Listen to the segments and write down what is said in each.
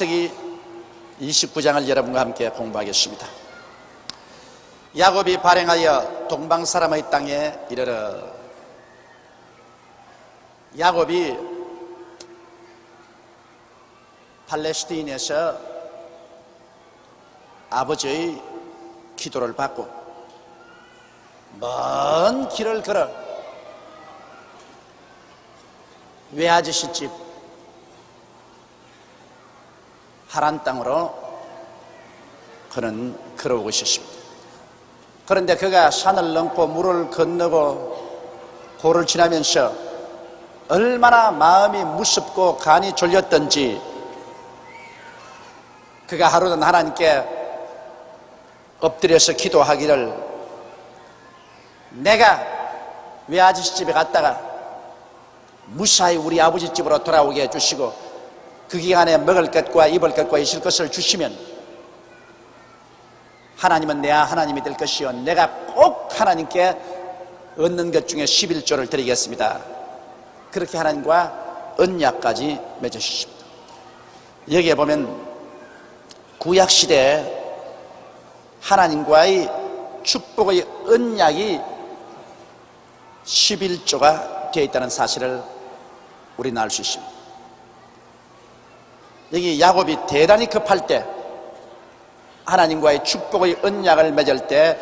창세기 29장을 여러분과 함께 공부하겠습니다. 야곱이 발행하여 동방 사람의 땅에 이르러. 야곱이 팔레스타인에서 아버지의 기도를 받고 먼 길을 걸어 외아저씨 집 하란 땅으로 그는 걸어오고 있었습니다. 그런데 그가 산을 넘고 물을 건너고 고를 지나면서 얼마나 마음이 무섭고 간이 졸렸던지 그가 하루는 하나님께 엎드려서 기도하기를, 내가 외아저씨 집에 갔다가 무사히 우리 아버지 집으로 돌아오게 해주시고 그 기간에 먹을 것과 입을 것과 있을 것을 주시면 하나님은 내 하나님이 될 것이요 내가 꼭 하나님께 얻는 것 중에 11조를 드리겠습니다. 그렇게 하나님과 언약까지 맺으셨습니다. 여기에 보면 구약시대에 하나님과의 축복의 언약이 11조가 되어 있다는 사실을 우리는 알 수 있습니다. 여기 야곱이 대단히 급할 때, 하나님과의 축복의 언약을 맺을 때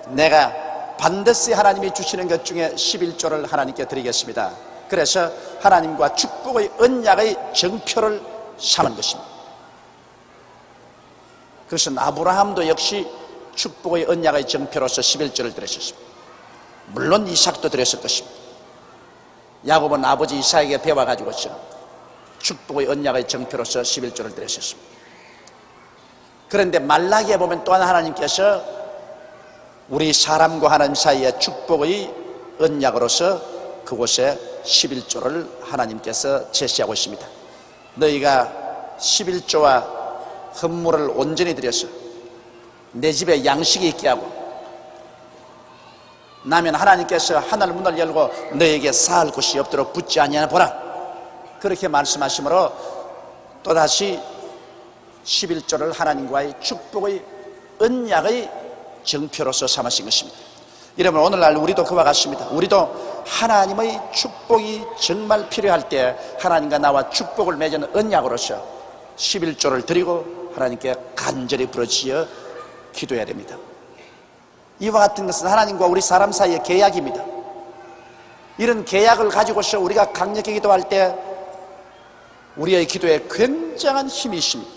내가 반드시 하나님이 주시는 것 중에 11조를 하나님께 드리겠습니다. 그래서 하나님과 축복의 언약의 정표를 삼은 것입니다. 그것은 아브라함도 역시 축복의 언약의 정표로서 11조를 드렸습니다. 물론 이삭도 드렸을 것입니다. 야곱은 아버지 이삭에게 배워가지고서 축복의 언약의 정표로서 11조를 드렸습니다. 그런데 말라기에 보면 또한 하나님께서 우리 사람과 하나님 사이의 축복의 언약으로서 그곳에 11조를 하나님께서 제시하고 있습니다. 너희가 11조와 헌물을 온전히 드려서 내 집에 양식이 있게 하고 나면 하나님께서 하늘 문을 열고 너에게 쌓을 곳이 없도록 붙지 아니하나 보라. 그렇게 말씀하시므로 또다시 11조를 하나님과의 축복의 언약의 정표로서 삼으신 것입니다. 여러분, 오늘날 우리도 그와 같습니다. 우리도 하나님의 축복이 정말 필요할 때 하나님과 나와 축복을 맺은 언약으로서 11조를 드리고 하나님께 간절히 부르짖어 기도해야 됩니다. 이와 같은 것은 하나님과 우리 사람 사이의 계약입니다. 이런 계약을 가지고서 우리가 강력히 기도할 때 우리의 기도에 굉장한 힘이 있습니다.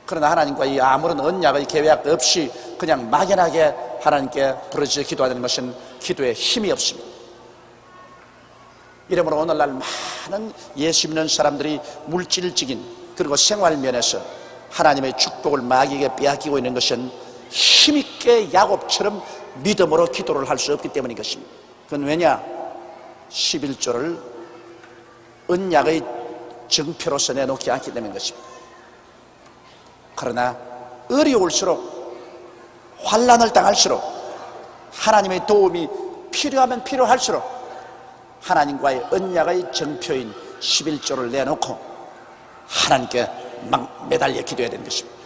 그러나 하나님과 이 아무런 언약의 계약 없이 그냥 막연하게 하나님께 부르짖어 기도하는 것은 기도에 힘이 없습니다. 이러므로 오늘날 많은 예수 믿는 사람들이 물질적인 그리고 생활 면에서 하나님의 축복을 마귀에게 빼앗기고 있는 것은 힘있게 야곱처럼 믿음으로 기도를 할 수 없기 때문인 것입니다. 그건 왜냐? 11조를 언약의 정표로서 내놓지 않기 때문인 것입니다. 그러나 어려울수록, 환난을 당할수록, 하나님의 도움이 필요하면 필요할수록 하나님과의 언약의 정표인 11조를 내놓고 하나님께 막 매달려 기도해야 되는 것입니다.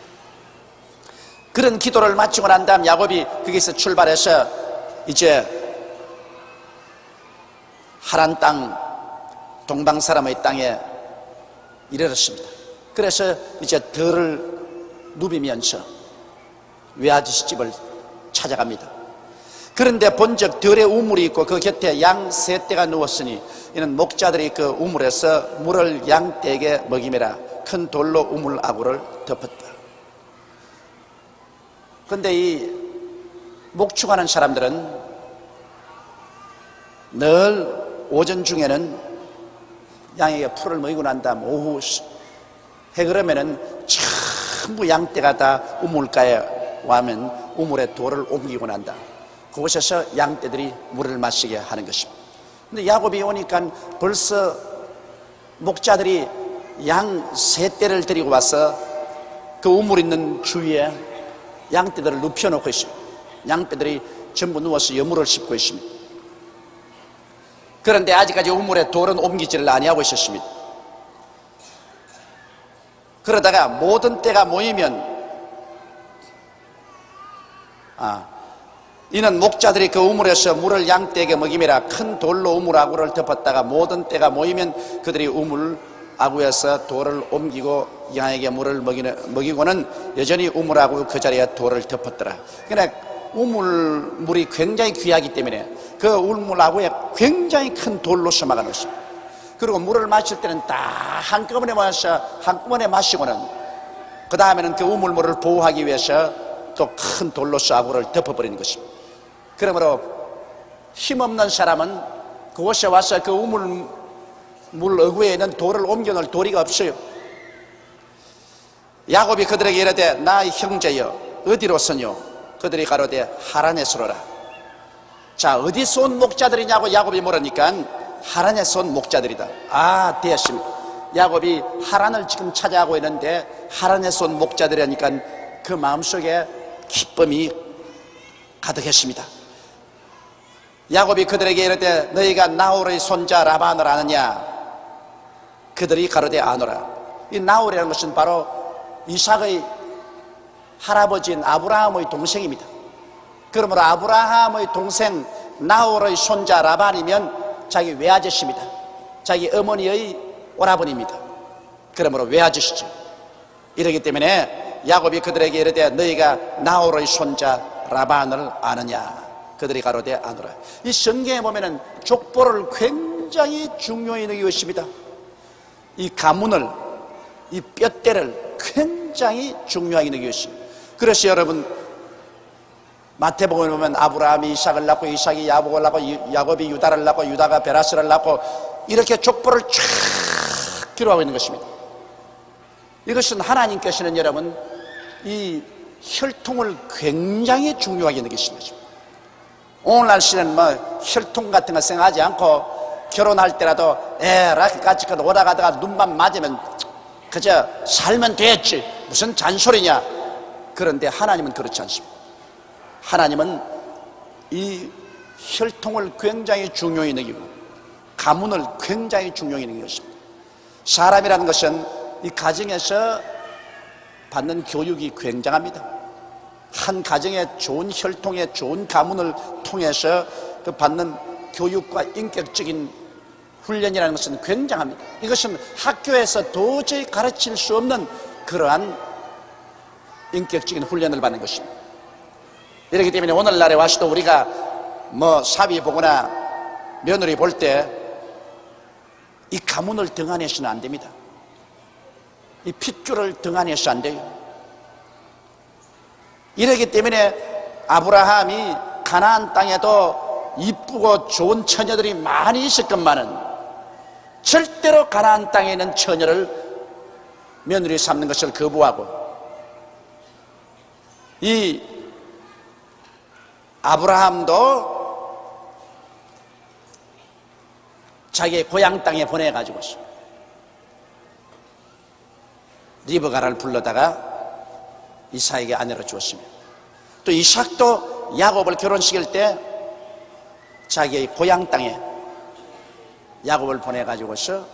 그런 기도를 마치고 난 다음 야곱이 거기서 출발해서 이제 하란 땅, 동방 사람의 땅에 이르렀습니다. 그래서 이제 덜을 누비면서 외아저씨 집을 찾아갑니다. 그런데 본적 덜에 우물이 있고 그 곁에 양 세 떼가 누웠으니 이는 목자들이 그 우물에서 물을 양떼에게 먹이매라 큰 돌로 우물 아구를 덮었다. 그런데 이 목축하는 사람들은 늘 오전 중에는 양에게 풀을 먹이고 난 다음 오후 해 그러면은 전부 양떼가 다 우물가에 와면 우물에 돌을 옮기고 난다. 그곳에서 양떼들이 물을 마시게 하는 것입니다. 근데 야곱이 오니까 벌써 목자들이 양 세 떼를 데리고 와서 그 우물 있는 주위에 양떼들을 눕혀놓고 있습니다. 양떼들이 전부 누워서 여물을 씹고 있습니다. 그런데 아직까지 우물에 돌은 옮기지를 아니하고 있었습니다. 그러다가 모든 떼가 모이면 이는 목자들이 그 우물에서 물을 양떼에게 먹임이라. 큰 돌로 우물 아구를 덮었다가 모든 떼가 모이면 그들이 우물 아구에서 돌을 옮기고 양에게 물을 먹이고는 여전히 우물 아구 그 자리에 돌을 덮었더라. 그러니까 우물물이 굉장히 귀하기 때문에 그 우물 아구에 굉장히 큰 돌로 심어가 놓습니다. 그리고 물을 마실 때는 다 한꺼번에 마시고는 그 다음에는 그 우물물을 보호하기 위해서 또 큰 돌로서 아구를 덮어버리는 것입니다. 그러므로 힘없는 사람은 그곳에 와서 그 우물물 어구에 있는 돌을 옮겨놓을 도리가 없어요. 야곱이 그들에게 이르되 나 형제여 어디로서뇨? 그들이 가로되 하란에서로라. 자, 어디서 온 목자들이냐고 야곱이 물으니까 하란에서 온 목자들이다. 되었습니다. 야곱이 하란을 지금 찾아가고 있는데 하란에서 온 목자들이라니까 그 마음속에 기쁨이 가득했습니다. 야곱이 그들에게 이르되 너희가 나홀의 손자 라반을 아느냐? 그들이 가로되 아노라. 이 나홀이라는 것은 바로 이삭의 할아버지인 아브라함의 동생입니다. 그러므로 아브라함의 동생 나홀의 손자 라반이면 자기 외아저씨입니다. 자기 어머니의 오라버니입니다. 그러므로 외아저씨죠. 이러기 때문에 야곱이 그들에게 이르되 너희가 나홀의 손자 라반을 아느냐? 그들이 가로되 아노라. 이 성경에 보면은 족보를 굉장히 중요히 여기고 있습니다. 이 가문을, 이 뼈대를 굉장히 중요하게 여기고 있습니다. 그래서 여러분 마태복음을 보면 아브라함이 이삭을 낳고 이삭이 야곱을 낳고 야곱이 유다를 낳고 유다가 베라스를 낳고 이렇게 족보를 쫙 기록하고 있는 것입니다. 이것은 하나님께서는 여러분 이 혈통을 굉장히 중요하게 여기시는 것입니다. 오늘날씨는 혈통 같은 거 생각하지 않고 결혼할 때라도 같이 오다가다가 눈만 맞으면 그저 살면 됐지 무슨 잔소리냐. 그런데 하나님은 그렇지 않습니다. 하나님은 이 혈통을 굉장히 중요히 여기고 가문을 굉장히 중요히 여기는 것입니다. 사람이라는 것은 이 가정에서 받는 교육이 굉장합니다. 한 가정의 좋은 혈통의 좋은 가문을 통해서 그 받는 교육과 인격적인 훈련이라는 것은 굉장합니다. 이것은 학교에서 도저히 가르칠 수 없는 그러한 인격적인 훈련을 받는 것입니다. 이렇기 때문에 오늘날에 와서도 우리가 사위 보거나 며느리 볼 때 이 가문을 등한해서는 안 됩니다. 이 핏줄을 등한해서 안 돼요. 이러기 때문에 아브라함이 가나안 땅에도 이쁘고 좋은 처녀들이 많이 있었건만은 절대로 가나안 땅에 있는 처녀를 며느리 삼는 것을 거부하고 이 아브라함도 자기의 고향 땅에 보내가지고 리브가를 불러다가 이삭에게 아내로 주었습니다. 또 이삭도 야곱을 결혼시킬 때 자기의 고향 땅에 야곱을 보내가지고서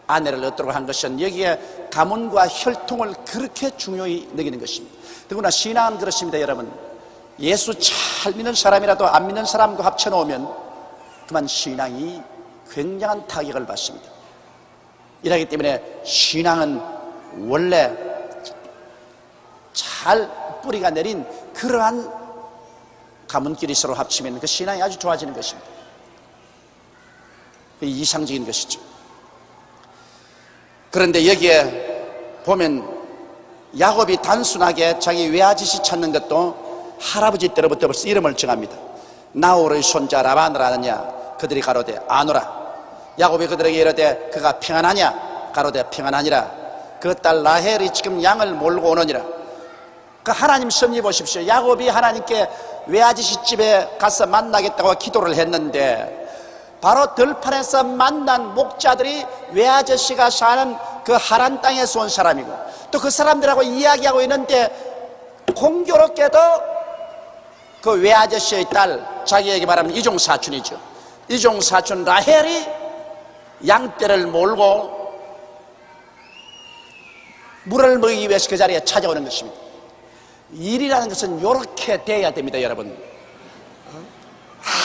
아내를 얻도록 한 것은 여기에 가문과 혈통을 그렇게 중요히 여기는 것입니다. 더구나 신앙은 그렇습니다. 여러분, 예수 잘 믿는 사람이라도 안 믿는 사람과 합쳐놓으면 그만 신앙이 굉장한 타격을 받습니다. 이러기 때문에 신앙은 원래 잘 뿌리가 내린 그러한 가문끼리 서로 합치면 그 신앙이 아주 좋아지는 것입니다. 이상적인 것이죠. 그런데 여기에 보면 야곱이 단순하게 자기 외아저씨 찾는 것도 할아버지 때로부터 벌써 이름을 정합니다. 나홀의 손자 라반을 아느냐? 그들이 가로되 아노라. 야곱이 그들에게 이르되 그가 평안하냐? 가로되 평안하니라. 그 딸 라헬이 지금 양을 몰고 오느니라. 그 하나님 섭리 보십시오. 야곱이 하나님께 외아저씨 집에 가서 만나겠다고 기도를 했는데 바로 들판에서 만난 목자들이 외아저씨가 사는 그 하란 땅에서 온 사람이고 또 그 사람들하고 이야기하고 있는데 공교롭게도 그 외아저씨의 딸, 자기에게 말하면 이종사촌이죠. 이종사촌 라헬이 양떼를 몰고 물을 먹이기 위해서 그 자리에 찾아오는 것입니다. 일이라는 것은 이렇게 돼야 됩니다, 여러분.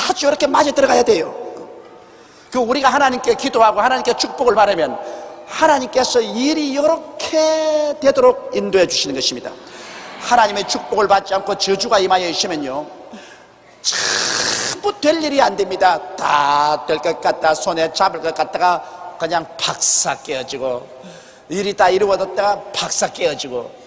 아주 이렇게 맞아 들어가야 돼요. 그 우리가 하나님께 기도하고 하나님께 축복을 바라면 하나님께서 일이 이렇게 되도록 인도해 주시는 것입니다. 하나님의 축복을 받지 않고 저주가 임하여 있으면요, 전부 될 일이 안 됩니다. 다 될 것 같다, 손에 잡을 것 같다가 그냥 박사 깨어지고, 일이 다 이루어졌다가 박사 깨어지고.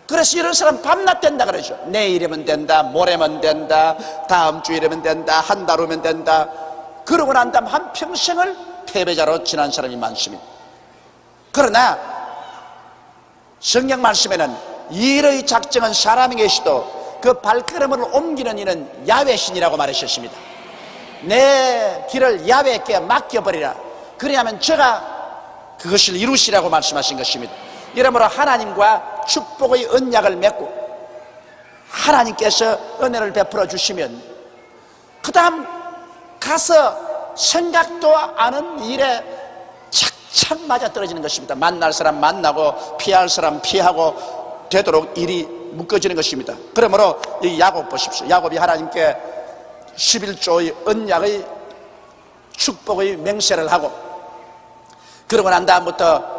그래서 이런 사람 밤낮 된다 그러죠. 내일이면 된다, 모레면 된다, 다음 주일이면 된다, 한 달 후면 된다. 그러고 난 다음 한평생을 패배자로 지난 사람이 많습니다. 그러나 성경 말씀에는 일의 작정은 사람에게 있어도 그 발걸음을 옮기는 이는 야훼신이라고 말하셨습니다. 내 길을 야훼께 맡겨버리라, 그리하면 저가 그것을 이루시라고 말씀하신 것입니다. 이러므로 하나님과 축복의 언약을 맺고 하나님께서 은혜를 베풀어 주시면 그 다음 가서 생각도 않은 일에 착착 맞아 떨어지는 것입니다. 만날 사람 만나고 피할 사람 피하고 되도록 일이 묶어지는 것입니다. 그러므로 이 야곱 보십시오. 야곱이 하나님께 11조의 언약의 축복의 맹세를 하고, 그러고 난 다음부터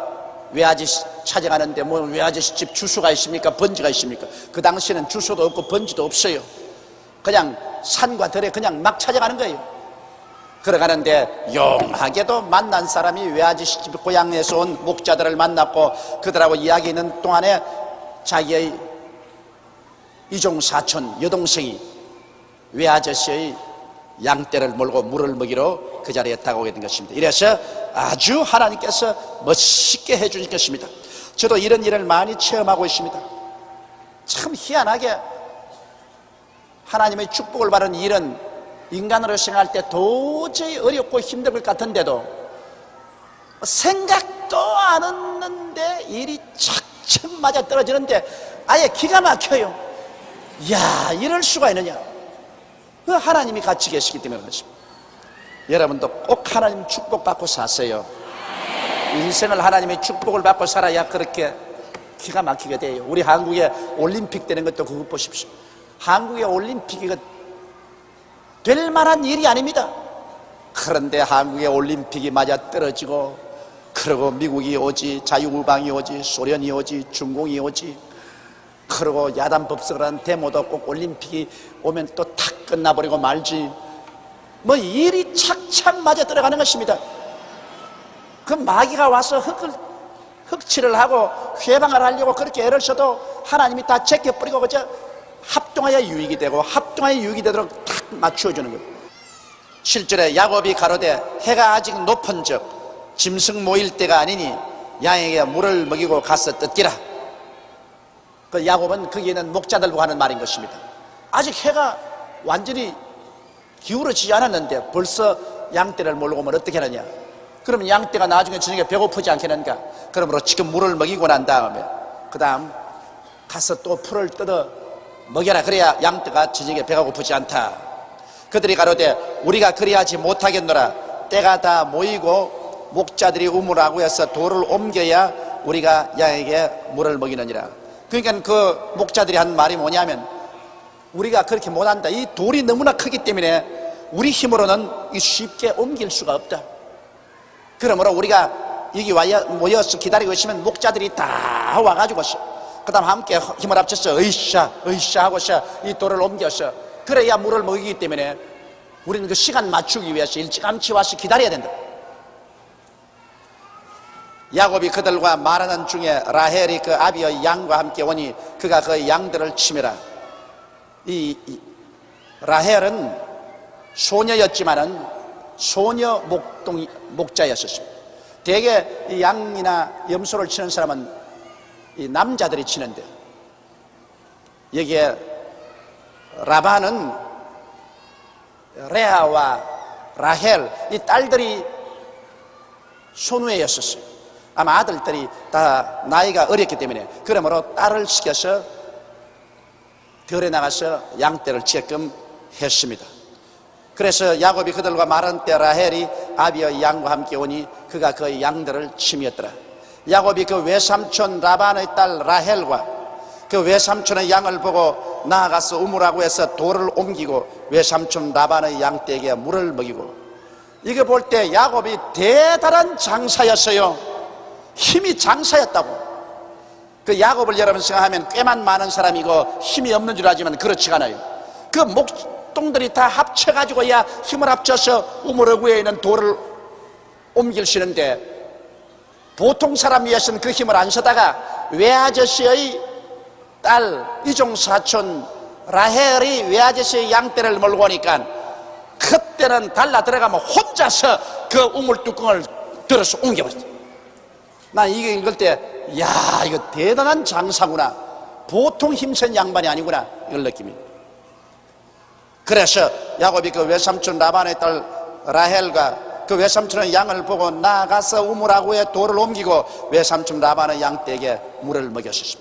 외아저씨 찾아가는데 뭐 외아저씨 집 주소가 있습니까? 번지가 있습니까? 그 당시에는 주소도 없고 번지도 없어요. 그냥 산과 들에 그냥 막 찾아가는 거예요. 걸어가는데 용하게도 만난 사람이 외아저씨 집 고향에서 온 목자들을 만났고, 그들하고 이야기하는 동안에 자기의 이종 사촌 여동생이 외아저씨의 양떼를 몰고 물을 먹이러 그 자리에 다가오게 된 것입니다. 이래서 아주 하나님께서 멋있게 해주신 것입니다. 저도 이런 일을 많이 체험하고 있습니다. 참 희한하게 하나님의 축복을 받은 일은 인간으로 생각할 때 도저히 어렵고 힘들 것 같은데도 생각도 안 했는데 일이 착착 맞아 떨어지는데 아예 기가 막혀요. 이야, 이럴 수가 있느냐. 그 하나님이 같이 계시기 때문에 그렇습니다. 여러분도 꼭 하나님 축복받고 사세요. 인생을 하나님의 축복을 받고 살아야 그렇게 기가 막히게 돼요. 우리 한국에 올림픽 되는 것도 그것 보십시오. 한국의 올림픽이 될 만한 일이 아닙니다. 그런데 한국의 올림픽이 맞아 떨어지고, 그리고 미국이 오지, 자유우방이 오지, 소련이 오지, 중공이 오지, 그리고 야단법석을 하는 데모도 꼭 올림픽이 오면 또 탁 끝나버리고 말지, 뭐 일이 착착 맞아 들어가는 것입니다. 그 마귀가 와서 흑칠을 하고 회방을 하려고 그렇게 애를 써도 하나님이 다 제껴버리고 그저 합동하여 유익이 되고 합동하여 유익이 되도록 탁 맞추어주는 거예요. 7절에 야곱이 가로되 해가 아직 높은 즉 짐승 모일 때가 아니니 양에게 물을 먹이고 가서 뜯기라. 그 야곱은 거기에는 목자들과 하는 말인 것입니다. 아직 해가 완전히 기울어지지 않았는데 벌써 양떼를 몰고 오면 어떻게 하느냐. 그러면 양떼가 나중에 저녁에 배고프지 않겠는가. 그러므로 지금 물을 먹이고 난 다음에 그 다음 가서 또 풀을 뜯어 먹여라. 그래야 양떼가 저녁에 배가 고프지 않다. 그들이 가로되 우리가 그리하지 못하겠노라. 때가 다 모이고 목자들이 우물하고 해서 돌을 옮겨야 우리가 양에게 물을 먹이느니라. 그러니까 그 목자들이 한 말이 뭐냐면, 우리가 그렇게 못한다. 이 돌이 너무나 크기 때문에 우리 힘으로는 쉽게 옮길 수가 없다. 그러므로 우리가 여기 모여서 기다리고 있으면 목자들이 다 와가지고 그 다음 함께 힘을 합쳐서 으쌰 하고서 이 돌을 옮겨서 그래야 물을 먹이기 때문에 우리는 그 시간 맞추기 위해서 일찌감치 와서 기다려야 된다. 야곱이 그들과 말하는 중에 라헬이 그 아비의 양과 함께 오니 그가 그 양들을 치매라. 이 라헬은 소녀였지만은 소녀 목자였었습니다. 대개 이 양이나 염소를 치는 사람은 이 남자들이 치는데, 여기에 라반은 레아와 라헬 이 딸들이 손우애였었어요. 아마 아들들이 다 나이가 어렸기 때문에, 그러므로 딸을 시켜서 들에 나가서 양떼를 지게끔 했습니다. 그래서 야곱이 그들과 말한 때 라헬이 아비의 양과 함께 오니 그가 그 양들을 치미었더라. 야곱이 그 외삼촌 라반의 딸 라헬과 그 외삼촌의 양을 보고 나아가서 우물하고 해서 돌을 옮기고 외삼촌 라반의 양떼에게 물을 먹이고, 이거 볼 때 야곱이 대단한 장사였어요. 힘이 장사였다고. 그 야곱을 여러분 생각하면 꽤만 많은 사람이고 힘이 없는 줄 알지만 그렇지가 않아요. 그 목동들이 다 합쳐가지고야 힘을 합쳐서 우물어구에 있는 돌을 옮길 수 있는데, 보통 사람 위해서는 그 힘을 안 쓰다가 외아저씨의 딸 이종사촌 라헬이 외아저씨의 양떼를 몰고 오니까 그때는 달라 들어가면 혼자서 그 우물 뚜껑을 들어서 옮겨버렸어. 난 이거 읽을 때, 야, 이거 대단한 장사구나, 보통 힘센 양반이 아니구나, 이걸 느낍니다. 그래서 야곱이 그 외삼촌 라반의 딸 라헬과 그 외삼촌의 양을 보고 나가서 우물하고에 돌을 옮기고 외삼촌 라반의 양떼에게 물을 먹였습니다.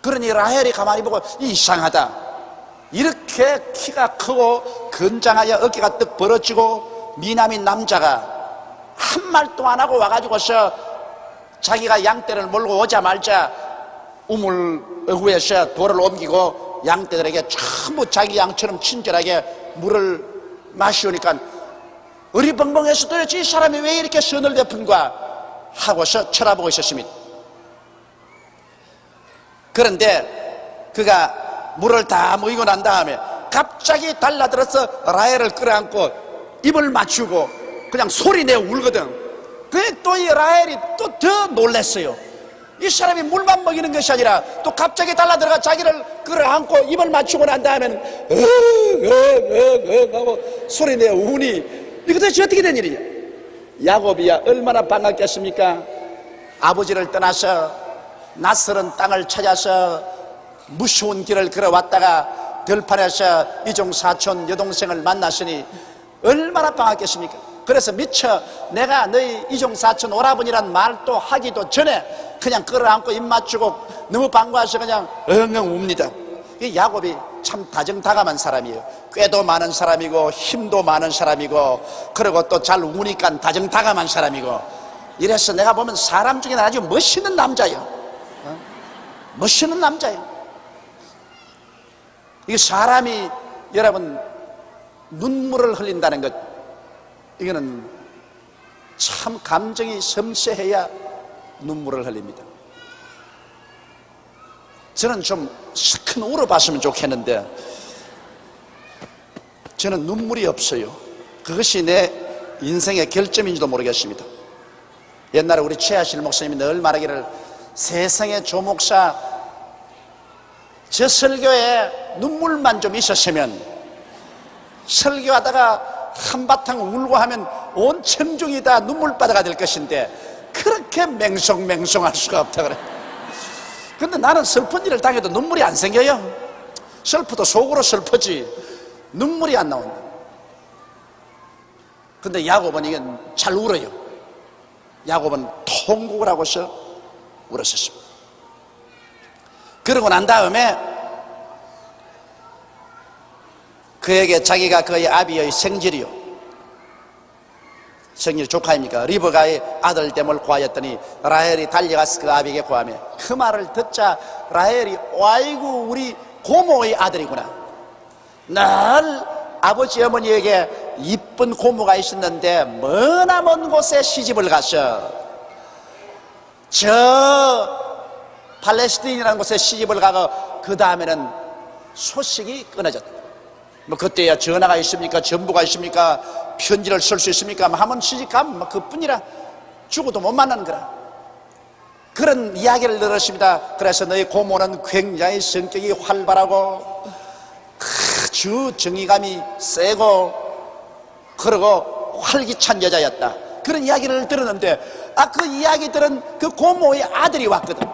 그러니 라헬이 가만히 보고 이상하다, 이렇게 키가 크고 건장하여 어깨가 떡 벌어지고 미남인 남자가 한 말도 안 하고 와가지고서 자기가 양떼를 몰고 오자마자 우물 위에서 돌을 옮기고 양떼들에게 전부 자기 양처럼 친절하게 물을 마시오니까 어리벙벙해서 도대체 이 사람이 왜 이렇게 선을 베푼가 하고서 쳐다보고 있었습니다. 그런데 그가 물을 다 먹이고 난 다음에 갑자기 달라들어서 라헬을 끌어안고 입을 맞추고 그냥 소리내어 울거든. 그래 또 이 라헬이 또 더 놀랐어요. 이 사람이 물만 먹이는 것이 아니라 또 갑자기 달라들어가 자기를 끌어안고 입을 맞추고 난 다음에는 하고 소리내어 우니, 이거 도대체 어떻게 된 일이냐. 야곱이야 얼마나 반갑겠습니까? 아버지를 떠나서 낯설은 땅을 찾아서 무서운 길을 걸어왔다가 들판에서 이종사촌 여동생을 만났으니 얼마나 반갑겠습니까? 그래서 미처 내가 너희 이종사촌 오라버니란 말도 하기도 전에 그냥 끌어안고 입 맞추고 너무 반가워서 그냥 엉엉 웁니다. 이 야곱이 참 다정다감한 사람이에요. 꾀도 많은 사람이고 힘도 많은 사람이고, 그리고 또 잘 우니까 다정다감한 사람이고, 이래서 내가 보면 사람 중에 아주 멋있는 남자예요. 멋있는 남자예요. 이게 사람이 여러분 눈물을 흘린다는 것, 이거는 참 감정이 섬세해야 눈물을 흘립니다. 저는 좀 큰 울어봤으면 좋겠는데 저는 눈물이 없어요. 그것이 내 인생의 결점인지도 모르겠습니다. 옛날에 우리 최하실 목사님이 늘 말하기를, 세상의 조목사 저 설교에 눈물만 좀 있었으면 설교하다가 한바탕 울고 하면 온 청중이 다 눈물바다가 될 것인데 그렇게 맹송맹송할 수가 없다 그래. 근데 나는 슬픈 일을 당해도 눈물이 안 생겨요. 슬프도 속으로 슬프지 눈물이 안 나온다. 근데 야곱은 이게 잘 울어요. 야곱은 통곡을 하고서 울었었습니다. 그러고 난 다음에 그에게 자기가 그의 아비의 생질이요, 생일 조카입니까? 리브가의 아들 됨을 구하였더니 라헬이 달려가서 그 아비에게 구하며, 그 말을 듣자 라헬이 아이고 우리 고모의 아들이구나. 늘 아버지 어머니에게 이쁜 고모가 있었는데 머나먼 곳에 시집을 가서 저 팔레스틴이라는 곳에 시집을 가고 그 다음에는 소식이 끊어졌다. 뭐 그때야 전화가 있습니까? 전부가 있습니까? 편지를 쓸 수 있습니까? 하면 시집가면 그뿐이라 죽어도 못 만나는 거라. 그런 이야기를 들었습니다. 그래서 너희 고모는 굉장히 성격이 활발하고 아주 정의감이 세고 그러고 활기찬 여자였다. 그런 이야기를 들었는데 그 이야기 들은 그 고모의 아들이 왔거든.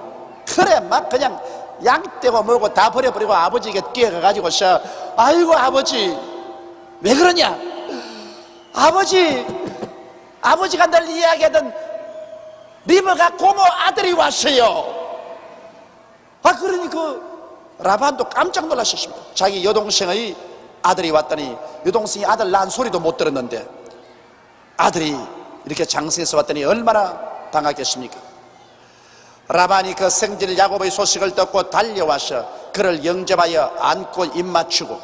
그래 막 그냥 양떼고 뭐고 다 버려버리고 아버지에게 뛰어가가지고서 아이고 아버지 왜 그러냐, 아버지가 늘 이야기하던 리브가 고모 아들이 왔어요. 그러니 그 라반도 깜짝 놀라셨습니다. 자기 여동생의 아들이 왔더니 여동생이 아들 낳은 소리도 못 들었는데 아들이 이렇게 장성해서 왔더니 얼마나 반갑겠습니까? 라반이 그 생질 야곱의 소식을 듣고 달려와서 그를 영접하여 안고 입맞추고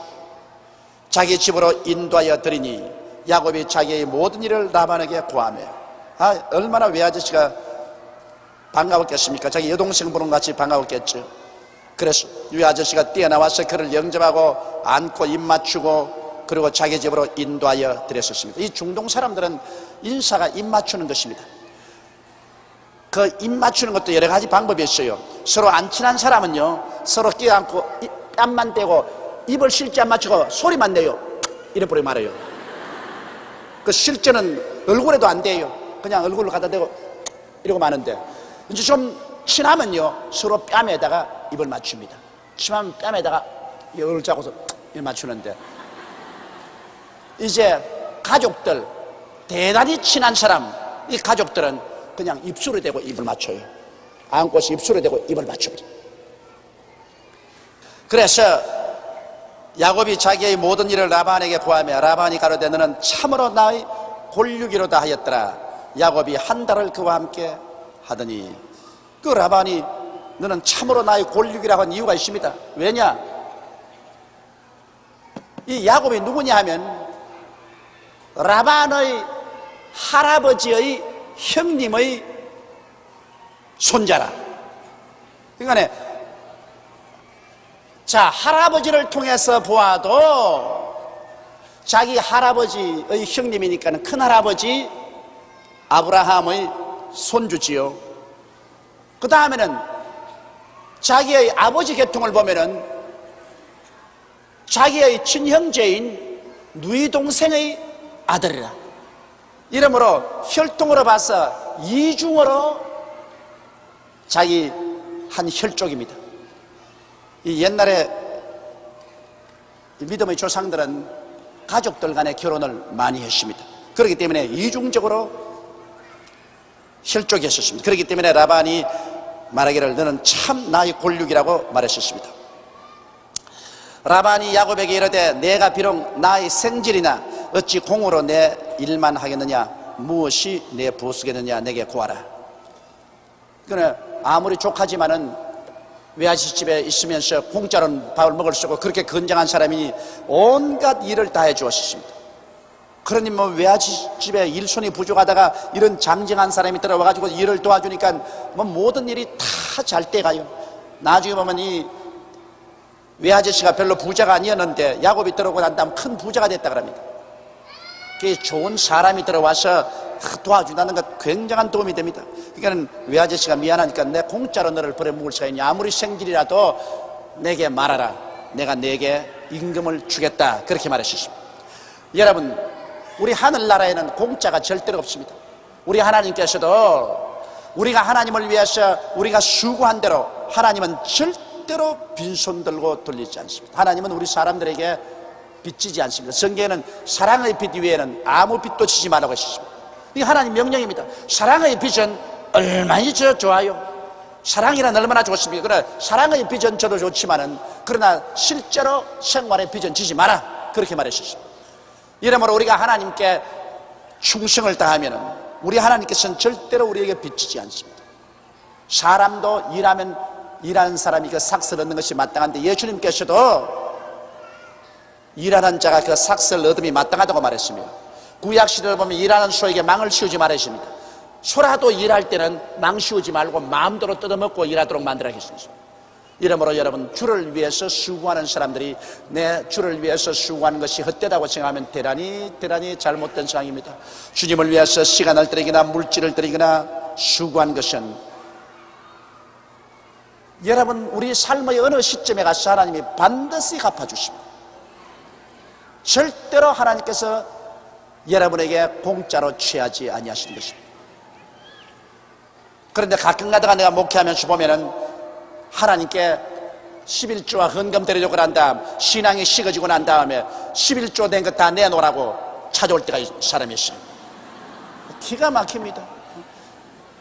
자기 집으로 인도하여 드리니 야곱이 자기의 모든 일을 라반에게 고하며, 얼마나 외아저씨가 반가웠겠습니까? 자기 여동생 보는 것 같이 반가웠겠죠. 그래서 외아저씨가 뛰어나와서 그를 영접하고 안고 입맞추고 그리고 자기 집으로 인도하여 드렸었습니다. 이 중동 사람들은 인사가 입맞추는 것입니다. 그 입맞추는 것도 여러 가지 방법이 있어요. 서로 안 친한 사람은요, 서로 끼어안고 뺨만 떼고 입을 실제 안 맞추고 소리만 내요. 이래버려 말해요. 그 실제는 얼굴에도 안 돼요. 그냥 얼굴을 갖다 대고 이러고 마는데, 이제 좀 친하면요 서로 뺨에다가 입을 맞춥니다. 친하면 뺨에다가 얼굴 잡고서 입을 맞추는데, 이제 가족들, 대단히 친한 사람, 이 가족들은 그냥 입술에 대고 입을 맞춰요. 안고서 입술에 대고 입을 맞춥니다. 그래서 야곱이 자기의 모든 일을 라반에게 고하며 라반이 가로되 너는 참으로 나의 골육이로다 하였더라. 야곱이 한 달을 그와 함께 하더니, 그 라반이 너는 참으로 나의 골육이라고 한 이유가 있습니다. 왜냐? 이 야곱이 누구냐 하면 라반의 할아버지의 형님의 손자라. 그러니까 자, 할아버지를 통해서 보아도 자기 할아버지의 형님이니까 큰할아버지 아브라함의 손주지요. 그 다음에는 자기의 아버지 계통을 보면은 자기의 친형제인 누이 동생의 아들이라. 이러므로 혈통으로 봐서 이중으로 자기 한 혈족입니다. 이 옛날에 믿음의 조상들은 가족들 간의 결혼을 많이 했습니다. 그렇기 때문에 이중적으로 혈족이었습니다. 그렇기 때문에 라반이 말하기를 너는 참 나의 골육이라고 말했었습니다. 라반이 야곱에게 이르되 내가 비록 나의 생질이나 어찌 공으로 내 일만 하겠느냐, 무엇이 내 부수겠느냐, 내게 구하라. 그러나 아무리 족하지만은 외아저씨 집에 있으면서 공짜로 밥을 먹을 수 없고 그렇게 건장한 사람이 온갖 일을 다 해주었습니다. 그러니 뭐 외아저씨 집에 일손이 부족하다가 이런 장정한 사람이 들어와가지고 일을 도와주니까 뭐 모든 일이 다 잘 돼가요. 나중에 보면 이 외아저씨가 별로 부자가 아니었는데 야곱이 들어오고 난 다음 큰 부자가 됐다 그럽니다. 그 좋은 사람이 들어와서 도와준다는 것 굉장한 도움이 됩니다. 그러니까 외아저씨가 미안하니까 내 공짜로 너를 버려먹을 수가 있냐, 아무리 생질이라도 내게 말하라, 내가 내게 임금을 주겠다, 그렇게 말했습니다. 여러분, 우리 하늘나라에는 공짜가 절대로 없습니다. 우리 하나님께서도 우리가 하나님을 위해서 우리가 수고한 대로 하나님은 절대로 빈손 들고 돌리지 않습니다. 하나님은 우리 사람들에게 빚지지 않습니다. 성경에는 사랑의 빚 위에는 아무 빚도 지지 말라고 했습니다. 이게 하나님 명령입니다. 사랑의 빚은 얼마나 좋아요. 사랑이란 얼마나 좋습니까? 그러나 사랑의 빚은 저도 좋지만은 그러나 실제로 생활의 빚은 지지 마라, 그렇게 말했습니다. 이러므로 우리가 하나님께 충성을 다하면은 우리 하나님께서는 절대로 우리에게 빚지지 않습니다. 사람도 일하면 일하는 사람이 그 삭슬 얻는 것이 마땅한데 예수님께서도 일하는 자가 그 삭슬 얻음이 마땅하다고 말했습니다. 구약시대를 보면 일하는 소에게 망을 씌우지 말으십니다. 소라도 일할 때는 망 씌우지 말고 마음대로 뜯어먹고 일하도록 만들어 계십니다. 이러므로 여러분, 주를 위해서 수고하는 사람들이 내 주를 위해서 수고하는 것이 헛되다고 생각하면 대단히 잘못된 상황입니다. 주님을 위해서 시간을 들이거나 물질을 들이거나 수고한 것은 여러분 우리 삶의 어느 시점에 가서 하나님이 반드시 갚아주십니다. 절대로 하나님께서 여러분에게 공짜로 취하지 아니하시는 것입니다. 그런데 가끔 가다가 내가 목회하면서 보면은 하나님께 11조와 헌금 드리려고 난 다음 신앙이 식어지고 난 다음에 11조 된 것 다 내놓으라고 찾아올 때가 사람이 있어요. 기가 막힙니다.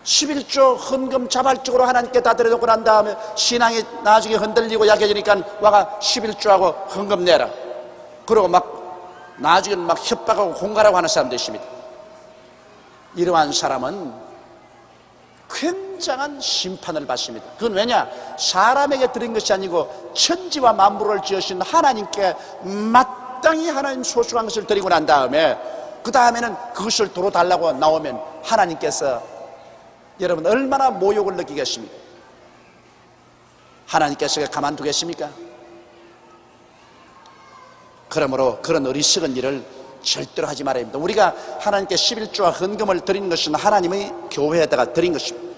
11조 헌금 자발적으로 하나님께 다 드려놓고 난 다음에 신앙이 나중에 흔들리고 약해지니까 와가 11조하고 헌금 내라, 그러고 막 나중에 막 협박하고 공갈하고 하는 사람도 있습니다. 이러한 사람은 굉장히 굉장한 심판을 받습니다. 그건 왜냐? 사람에게 드린 것이 아니고 천지와 만물을 지으신 하나님께 마땅히 하나님 소중한 것을 드리고 난 다음에 그 다음에는 그것을 도로 달라고 나오면 하나님께서 여러분 얼마나 모욕을 느끼겠습니까? 하나님께서 가만두겠습니까? 그러므로 그런 어리석은 일을 절대로 하지 말아야 합니다. 우리가 하나님께 11조와 헌금을 드리는 것은 하나님의 교회에다가 드린 것입니다.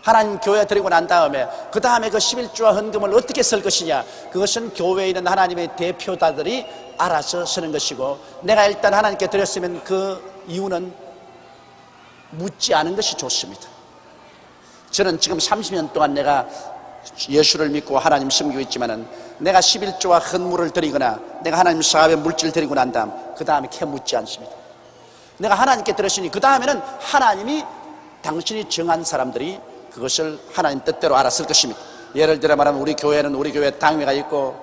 하나님 교회에 드리고 난 다음에 그 다음에 그 11조와 헌금을 어떻게 쓸 것이냐, 그것은 교회에 있는 하나님의 대표자들이 알아서 쓰는 것이고, 내가 일단 하나님께 드렸으면 그 이유는 묻지 않은 것이 좋습니다. 저는 지금 30년 동안 내가 예수를 믿고 하나님 섬기고 있지만은 내가 11조와 헌물을 드리거나 내가 하나님 사업에 물질 드리고 난 다음 그 다음에 캐 묻지 않습니다. 내가 하나님께 드렸으니 그 다음에는 하나님이 당신이 정한 사람들이 그것을 하나님 뜻대로 알았을 것입니다. 예를 들어 말하면 우리 교회는 우리 교회 당회가 있고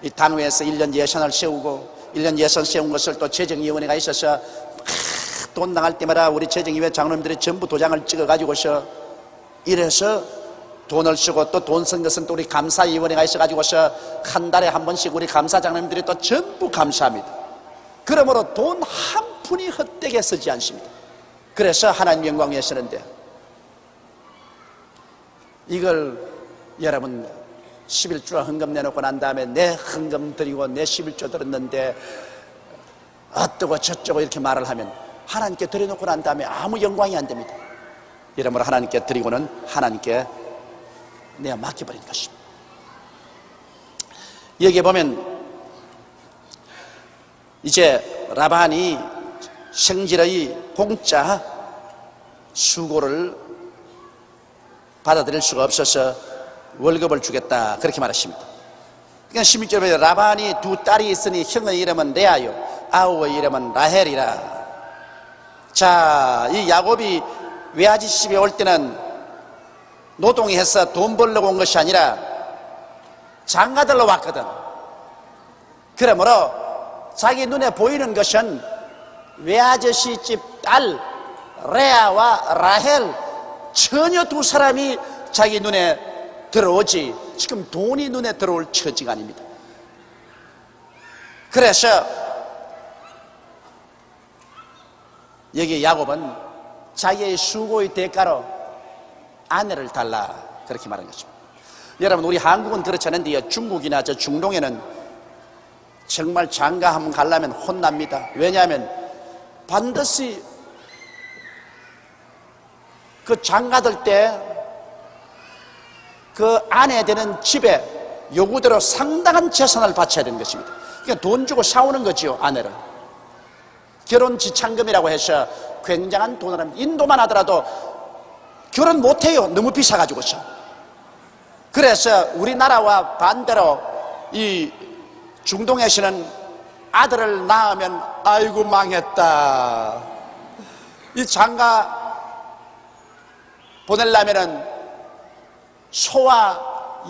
이 당회에서 1년 예산을 세우고 1년 예산 세운 것을 또 재정위원회가 있어서 돈 나갈 때마다 우리 재정위원회 장로님들이 전부 도장을 찍어가지고서 이래서 돈을 쓰고, 또 돈 쓴 것은 또 우리 감사위원회가 있어가지고서 한 달에 한 번씩 우리 감사장님들이 또 전부 감사합니다. 그러므로 돈 한 푼이 헛되게 쓰지 않습니다. 그래서 하나님 영광 위에 쓰는데, 이걸 여러분 11조와 헌금 내놓고 난 다음에 내 헌금 드리고 내 11조 드렸는데 어떠고 저쩌고 이렇게 말을 하면 하나님께 드려놓고 난 다음에 아무 영광이 안 됩니다. 이러므로 하나님께 드리고는 하나님께 내가 맡겨버린 것입니다. 여기에 보면 이제 라반이 생질의 공짜 수고를 받아들일 수가 없어서 월급을 주겠다 그렇게 말했습니다. 그러니까 16절에 라반이 두 딸이 있으니 형의 이름은 레아요 아우의 이름은 라헬이라. 자, 이 야곱이 외아지 집에 올 때는 노동해서 돈 벌려고 온 것이 아니라 장가들러 왔거든. 그러므로 자기 눈에 보이는 것은 외아저씨 집 딸 레아와 라헬 전혀 두 사람이 자기 눈에 들어오지 지금 돈이 눈에 들어올 처지가 아닙니다. 그래서 여기 야곱은 자기의 수고의 대가로 아내를 달라 그렇게 말한 것입니다. 여러분 우리 한국은 그렇지 않은데요, 중국이나 저 중동에는 정말 장가 한번 가려면 혼납니다. 왜냐하면 반드시 그 장가들 때 그 아내 되는 집에 요구대로 상당한 재산을 바쳐야 되는 것입니다. 그러니까 돈 주고 사오는 거지요, 아내를. 결혼 지참금이라고 해서 굉장한 돈을 합니다. 인도만 하더라도 결혼 못해요, 너무 비싸가지고서. 그래서 우리나라와 반대로 이 중동에서는 아들을 낳으면 아이고 망했다, 이 장가 보내려면은 소와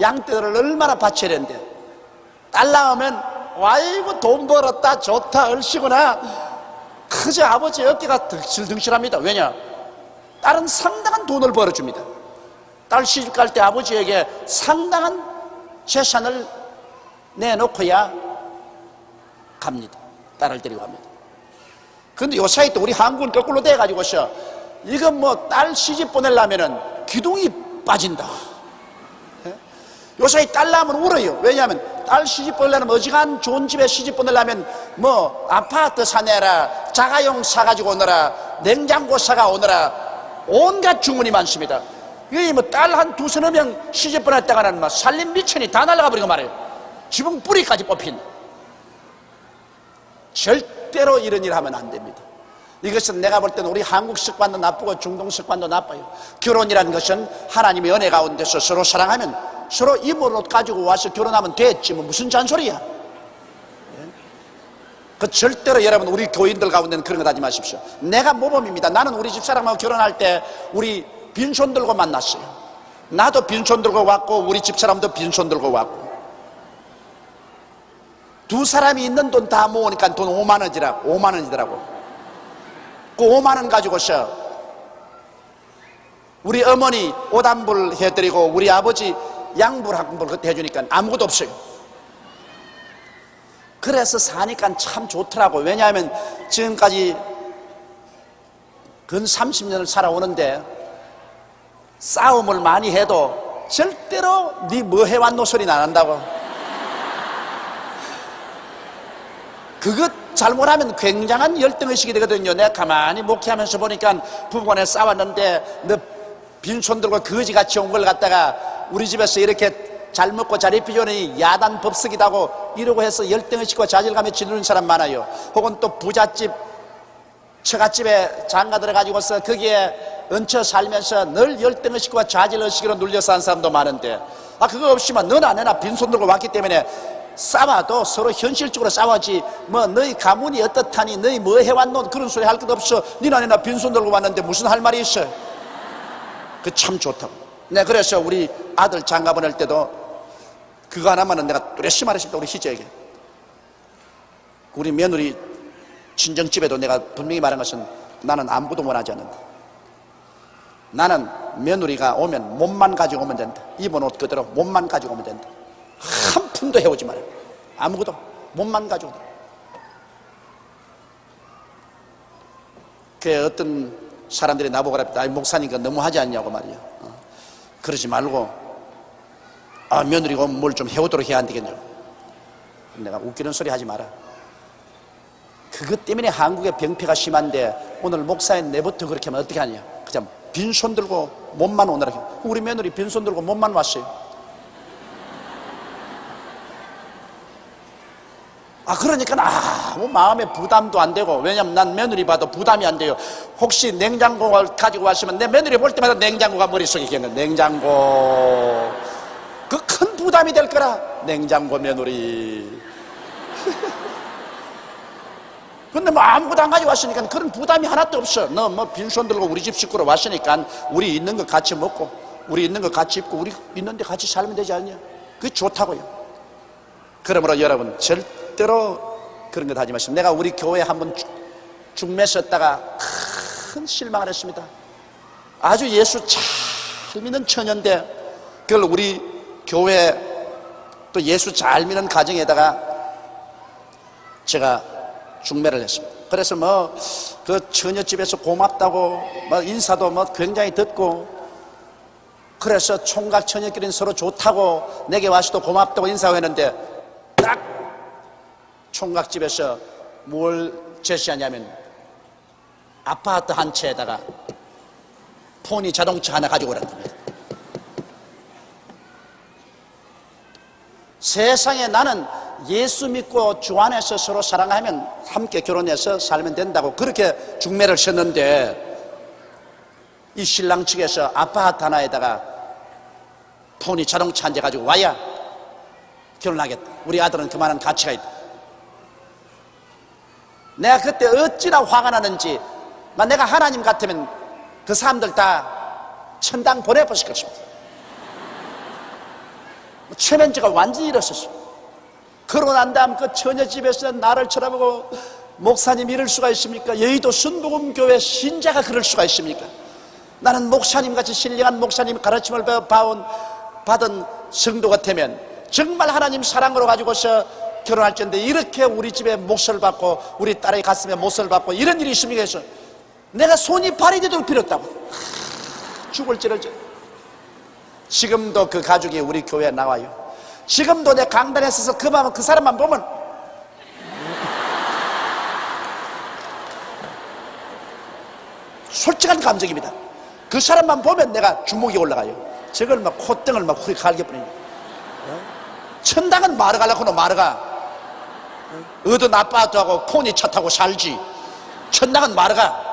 양떼들을 얼마나 바쳐야 되는데, 딸 낳으면 아이고 돈 벌었다 좋다 얼씨구나, 그저 아버지 어깨가 득실득실합니다. 왜냐? 딸은 상당한 돈을 벌어줍니다. 딸 시집 갈 때 아버지에게 상당한 재산을 내놓고야 갑니다. 딸을 데리고 갑니다. 그런데 요사이 또 우리 한국은 거꾸로 돼가지고서 이건 뭐 딸 시집 보내려면은 기둥이 빠진다. 요사이 딸 낳으면 울어요. 왜냐하면 딸 시집 보내려면 어지간한 좋은 집에 시집 보내려면 뭐 아파트 사내라, 자가용 사가지고 오너라, 냉장고 사가 오너라, 온갖 주문이 많습니다. 이게 뭐 딸 한 두서너 명 시집 보냈다가는 막 살림 미천이 다 날아가 버리고 말이에요. 지붕 뿌리까지 뽑힌. 절대로 이런 일 하면 안 됩니다. 이것은 내가 볼 때는 우리 한국 습관도 나쁘고 중동 습관도 나빠요. 결혼이라는 것은 하나님의 은혜 가운데서 서로 사랑하면 서로 입을 옷 가지고 와서 결혼하면 됐지 뭐 무슨 잔소리야. 그 절대로 여러분 우리 교인들 가운데는 그런 거 하지 마십시오. 내가 모범입니다. 나는 우리 집사람하고 결혼할 때 우리 빈손 들고 만났어요. 나도 빈손 들고 왔고 우리 집사람도 빈손 들고 왔고, 두 사람이 있는 돈 다 모으니까 돈 5만 원이더라고. 그 5만 원 가지고서 우리 어머니 오단불 해드리고 우리 아버지 양불 그때 해주니까 아무것도 없어요. 그래서 사니까 참 좋더라고. 왜냐하면 지금까지 근 30년을 살아오는데 싸움을 많이 해도 절대로 네 뭐 해왔노 소리는 안 한다고. 그것 잘못하면 굉장한 열등의식이 되거든요. 내가 가만히 목회하면서 보니까 부부간에 싸웠는데 너 빈손 들고 거지같이 온 걸 갖다가 우리 집에서 이렇게 잘 먹고 잘 입히려니 야단 법석이다고 이러고 해서 열등의식과 자질감에 짓누는 사람 많아요. 혹은 또 부잣집 처갓집에 장가 들어가지고서 거기에 얹혀 살면서 늘 열등의식과 자질의식으로 눌려 사는 사람도 많은데, 그거 없이만 너나 내나 빈손 들고 왔기 때문에 싸워도 서로 현실적으로 싸워지 뭐 너희 가문이 어떻다니 너희 뭐 해왔노 그런 소리 할 것 없어. 니나 내나 빈손 들고 왔는데 무슨 할 말이 있어. 그 참 좋다고. 네, 그래서 우리 아들 장가 보낼 때도 그거 하나만은 내가 뚜렷이 말했습니다. 우리 희재에게. 우리 며느리 친정집에도 내가 분명히 말한 것은 나는 아무것도 원하지 않는다. 나는 며느리가 오면 몸만 가지고 오면 된다. 입은 옷 그대로 몸만 가지고 오면 된다. 한 푼도 해오지 마라. 아무것도 몸만 가지고 오라. 그 어떤 사람들이 나보고 그랬다. 목사님과 너무 하지 않냐고 말이야. 그러지 말고 며느리가 오면 뭘 좀 해오도록 해야 안 되겠냐고. 내가 웃기는 소리 하지 마라. 그것 때문에 한국의 병폐가 심한데 오늘 목사인 내부터 그렇게 하면 어떻게 하냐. 그냥 빈손 들고 몸만 오느라. 우리 며느리 빈손 들고 몸만 왔어요. 그러니까 아무 마음에 부담도 안 되고. 왜냐면 난 며느리 봐도 부담이 안 돼요. 혹시 냉장고를 가지고 왔으면 내 며느리 볼 때마다 냉장고가 머릿속에 있겠네. 냉장고 그 큰 부담이 될 거라. 냉장고 며느리. 근데 뭐 아무것도 안 가지고 왔으니까 그런 부담이 하나도 없어. 너 뭐 빈손 들고 우리 집 식구로 왔으니까 우리 있는 거 같이 먹고 우리 있는 거 같이 입고 우리 있는데 같이 살면 되지 않냐. 그게 좋다고요. 그러므로 여러분 절대로 그런 것 하지 마시고. 내가 우리 교회에 한번 중매 썼다가 큰 실망을 했습니다. 아주 예수 잘 믿는 처녀인데 그걸 우리 교회 또 예수 잘 믿는 가정에다가 제가 중매를 했습니다. 그래서 뭐 그 처녀집에서 고맙다고 뭐 인사도 뭐 굉장히 듣고, 그래서 총각 처녀끼리는 서로 좋다고 내게 와서도 고맙다고 인사하고 했는데 딱 총각집에서 뭘 제시하냐면 아파트 한 채에다가 포니 자동차 하나 가지고 오라는 겁니다. 세상에 나는 예수 믿고 주 안에서 서로 사랑하면 함께 결혼해서 살면 된다고 그렇게 중매를 쳤는데 이 신랑 측에서 아파트 하나에다가 포니 자동차 한 대 가지고 와야 결혼하겠다. 우리 아들은 그만한 가치가 있다. 내가 그때 어찌나 화가 나는지, 내가 하나님 같으면 그 사람들 다 천당 보내버릴 것입니다. 최면제가 완전히 일었었어. 그러고 난 다음 그 처녀집에서 나를 쳐다보고 목사님 이럴 수가 있습니까? 여의도 순복음교회 신자가 그럴 수가 있습니까? 나는 목사님같이 신령한 목사님 가르침을 받은 성도 같으면 정말 하나님 사랑으로 가지고서 결혼할 텐데 이렇게 우리 집에 몫을 받고 우리 딸의 가슴에 몫을 받고 이런 일이 있습니까? 해서 내가 손이 발이 되도록 빌었다고. 죽을 찌르죠. 지금도 그 가족이 우리 교회에 나와요. 지금도 내 강단에 서서 그 사람만 보면 솔직한 감정입니다. 그 사람만 보면 내가 주목이 올라가요. 저걸 막 콧등을 막 후리 갈게 뿌리는. 천당은 마르 가려고 마르가. 얻은 아파트하고 폰이 차 타고 살지. 천당은 마르가.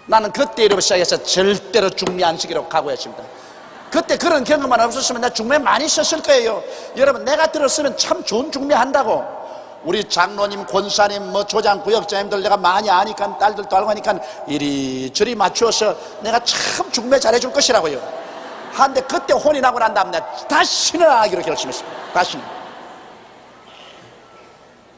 나는 그때 이렇게 시작해서 절대로 중매 안 쓰기로 각오했습니다. 그때 그런 경험만 없었으면 내가 중매 많이 썼을 거예요. 여러분, 내가 들었으면 참 좋은 중매 한다고. 우리 장로님, 권사님, 뭐 조장, 구역장님들 내가 많이 아니까 딸들도 알고 하니까 이리저리 맞추어서 내가 참 중매 잘해줄 것이라고요. 한데 그때 혼이 나고 난 다음에 다시는 안 하기로 결심했습니다. 다시는.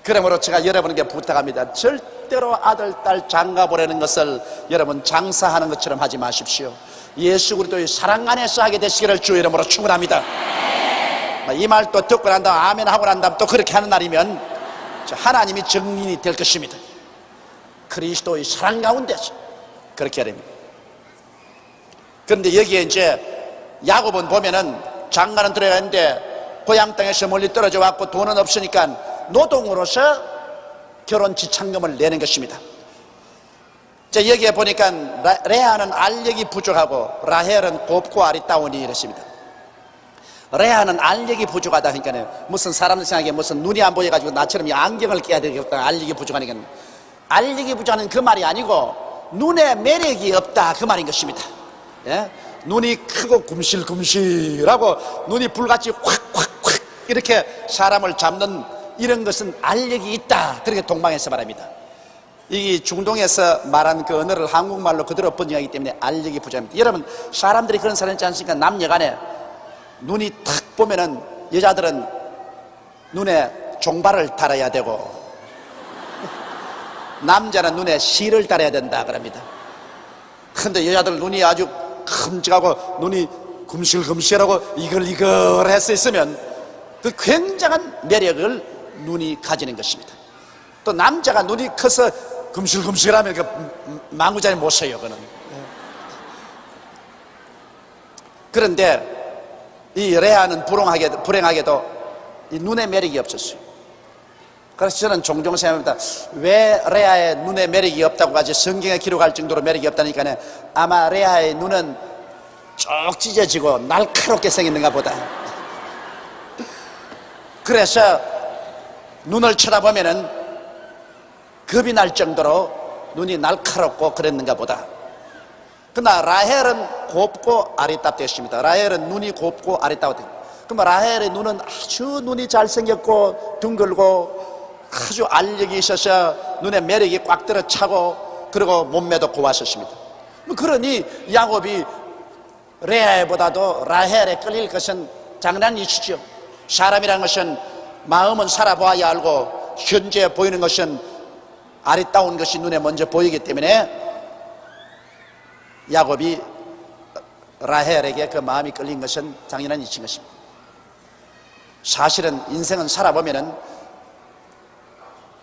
그러므로 제가 여러분에게 부탁합니다. 절대 절대로 아들, 딸 장가 보내는 것을 여러분 장사하는 것처럼 하지 마십시오. 예수 그리스도의 사랑 안에서 하게 되시기를 주의 이름으로 축원합니다. 이 말 또 듣고 난 다음 아멘 하고 난 다음 또 그렇게 하는 날이면 하나님이 증인이 될 것입니다. 그리스도의 사랑 가운데서 그렇게 해야 됩니다. 그런데 여기에 이제 야곱은 보면은 장가는 들어가는데 고향 땅에서 멀리 떨어져 왔고 돈은 없으니까 노동으로서 결혼 지참금을 내는 것입니다. 자, 여기에 보니까 레아는 알력이 부족하고 라헬은 곱고 아리따우니 이렇습니다. 레아는 알력이 부족하다 하니까 무슨 사람들 생각에 무슨 눈이 안 보여가지고 나처럼 안경을 껴야 되겠다, 알력이 부족하니까. 알력이 부족한 그 말이 아니고 눈에 매력이 없다 그 말인 것입니다. 예? 눈이 크고 굼실굼실하고 눈이 불같이 확확확 이렇게 사람을 잡는 이런 것은 알력이 있다, 그렇게 동방에서 말합니다. 이 중동에서 말한 그 언어를 한국말로 그대로 번역하기 때문에 알력이 부족합니다. 여러분, 사람들이 그런 사람 있지 않습니까? 남녀간에 눈이 탁 보면은 여자들은 눈에 종발을 달아야 되고 남자는 눈에 실을 달아야 된다 그럽니다. 근데 여자들 눈이 아주 큼직하고 눈이 굼실굼실하고 이걸 해서 있으면 그 굉장한 매력을 눈이 가지는 것입니다. 또 남자가 눈이 커서 굼실굼실하면 그 망구자에 못 서요. 그는. 그런데 이 레아는 불행하게도 이 눈의 매력이 없었어요. 그래서 저는 종종 생각합니다. 왜 레아의 눈에 매력이 없다고 하지? 성경에 기록할 정도로 매력이 없다니까 아마 레아의 눈은 쭉 찢어지고 날카롭게 생겼는가 보다. 그래서 눈을 쳐다보면은 겁이 날 정도로 눈이 날카롭고 그랬는가 보다. 그러나 라헬은 곱고 아리따웠습니다. 라헬은 눈이 곱고 아리따웠다. 그러면 라헬의 눈은 아주 눈이 잘생겼고 둥글고 아주 알력이 있어서 눈에 매력이 꽉 들어차고 그리고 몸매도 고왔었습니다. 그러니 야곱이 레아보다도 라헬에 끌릴 것은 장난이시죠. 사람이라는 것은 마음은 살아보아야 알고 현재 보이는 것은 아리따운 것이 눈에 먼저 보이기 때문에 야곱이 라헬에게 그 마음이 끌린 것은 당연한 이치인 것입니다. 사실은 인생은 살아보면은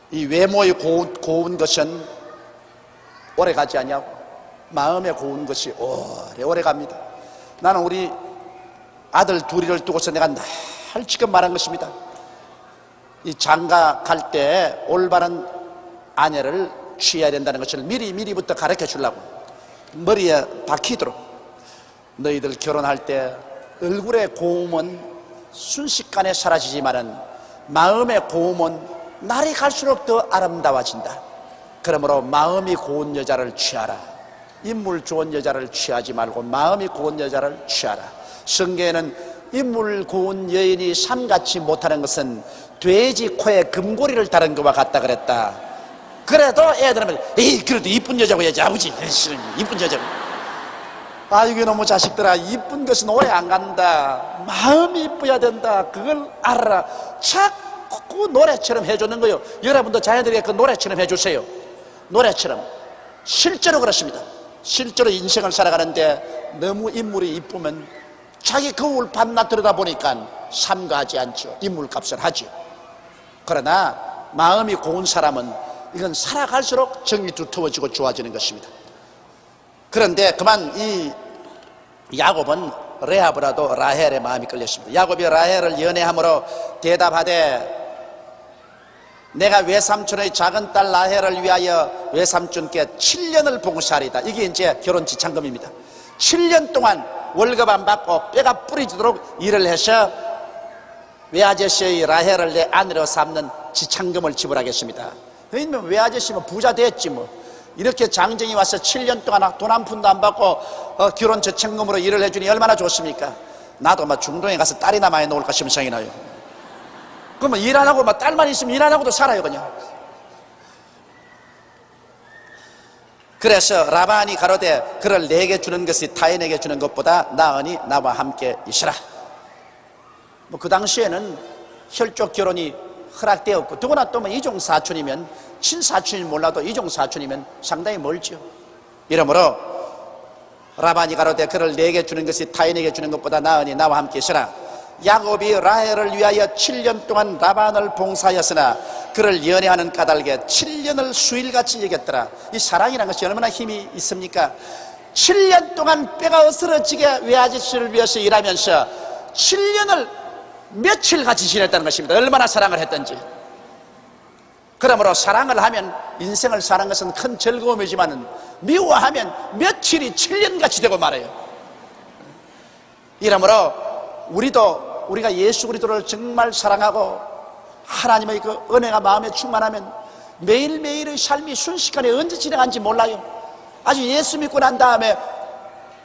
이 외모의 고운 것은 오래 가지 아니하고 마음에 고운 것이 오래 갑니다. 나는 우리 아들 둘이를 두고서 내가 날 지금 말한 것입니다. 이 장가 갈 때 올바른 아내를 취해야 된다는 것을 미리부터 가르쳐 주려고 머리에 박히도록. 너희들 결혼할 때 얼굴의 고움은 순식간에 사라지지만은 마음의 고움은 날이 갈수록 더 아름다워진다. 그러므로 마음이 고운 여자를 취하라. 인물 좋은 여자를 취하지 말고 마음이 고운 여자를 취하라. 성경에는 인물 고운 여인이 삼같이 못하는 것은 돼지 코에 금고리를 다른 것과 같다 그랬다. 그래도 애들은 그래도 이쁜 여자고 해야지 아버지. 이쁜 여자고. 이게 너무 자식들아, 이쁜 것은 오래 안 간다. 마음이 이뻐야 된다. 그걸 알아라. 자꾸 노래처럼 해주는 거예요. 여러분도 자녀들에게 그 노래처럼 해주세요. 노래처럼. 실제로 그렇습니다. 실제로 인생을 살아가는데 너무 인물이 이쁘면 자기 거울 밤낮 들여다보니까 삼가하지 않죠. 인물값을 하죠. 그러나 마음이 고운 사람은 이건 살아갈수록 정이 두터워지고 좋아지는 것입니다. 그런데 그만 이 야곱은 레아보다도 라헬의 마음이 끌렸습니다. 야곱이 라헬을 연애함으로 대답하되 내가 외삼촌의 작은 딸 라헬을 위하여 외삼촌께 7년을 봉사하리다. 이게 이제 결혼 지참금입니다. 7년 동안 월급 안 받고 뼈가 뿌리지도록 일을 해서 외아저씨의 라헬을 내 아내로 삼는 지참금을 지불하겠습니다. 왜냐면 외아저씨면 부자 됐지 뭐. 이렇게 장정이 와서 7년 동안 돈 한 푼도 안 받고 결혼 지참금으로 일을 해주니 얼마나 좋습니까? 나도 막 중동에 가서 딸이나 많이 놓을까 싶은 생각이 나요. 그러면 일 안 하고 막 딸만 있으면 일 안 하고도 살아요 그냥. 그래서 라반이 가로되 그를 내게 주는 것이 타인에게 주는 것보다 나으니 나와 함께 있으라. 그 당시에는 혈족 결혼이 허락되었고 더구나 또 이종 사촌이면 친사촌이 몰라도 이종사촌이면 상당히 멀죠. 이러므로 라반이 가로되 그를 내게 주는 것이 타인에게 주는 것보다 나으니 나와 함께 있으라. 야곱이 라헬을 위하여 7년 동안 라반을 봉사하였으나 그를 연애하는 까닭에 7년을 수일같이 여겼더라. 이 사랑이라는 것이 얼마나 힘이 있습니까? 7년 동안 뼈가 으스러지게 외아저씨를 위해서 일하면서 7년을 며칠같이 지냈다는 것입니다. 얼마나 사랑을 했던지. 그러므로 사랑을 하면 인생을 사는 것은 큰 즐거움이지만 미워하면 며칠이 7년같이 되고 말아요. 이러므로 우리가 예수 그리스도를 정말 사랑하고 하나님의 그 은혜가 마음에 충만하면 매일매일의 삶이 순식간에 언제 지나간지 몰라요. 아주 예수 믿고 난 다음에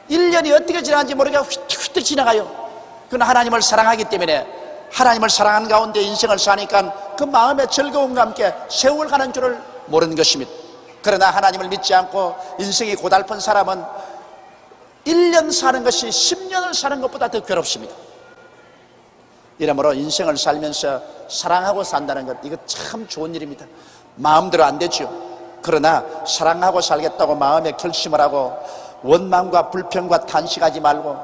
1년이 어떻게 지나간지 모르게 휙휙 지나가요. 그건 하나님을 사랑하기 때문에 하나님을 사랑하는 가운데 인생을 사니까 그 마음의 즐거움과 함께 세월 가는 줄을 모르는 것입니다. 그러나 하나님을 믿지 않고 인생이 고달픈 사람은 1년 사는 것이 10년을 사는 것보다 더 괴롭습니다. 이러므로 인생을 살면서 사랑하고 산다는 것, 이거 참 좋은 일입니다. 마음대로 안 되죠. 그러나 사랑하고 살겠다고 마음에 결심을 하고 원망과 불평과 탄식하지 말고